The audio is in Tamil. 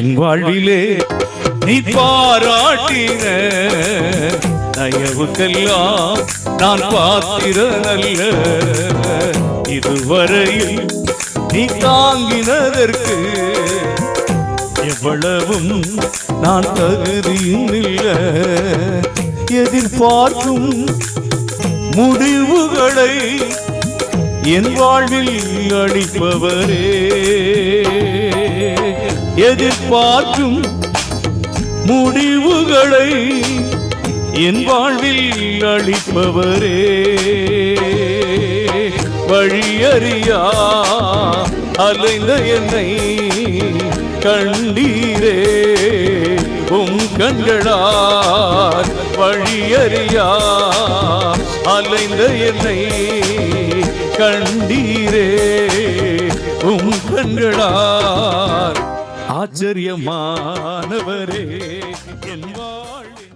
என் வாழ்விலே நீ பாராட்டின தயவுக்கெல்லாம் நான் பாத்திரனல்ல. இதுவரையில் நீ தாங்கினதற்கு எவ்வளவும் நான் தகுதியும் இல்லை. எதிர்பார்க்கும் முடிவுகளை என் வாழ்வில் அளிப்பவரே, எதிர்பார்க்கும் முடிவுகளை என் வாழ்வில் அளிப்பவரே, வழியறியா அலைந்த என்னை கண்டீரே உம் கண்களால். வழியறியா அலைந்த என்னை கண்டீரே உம் கண்களால். ஆச்சரியமானவரே என் வாழ்வில்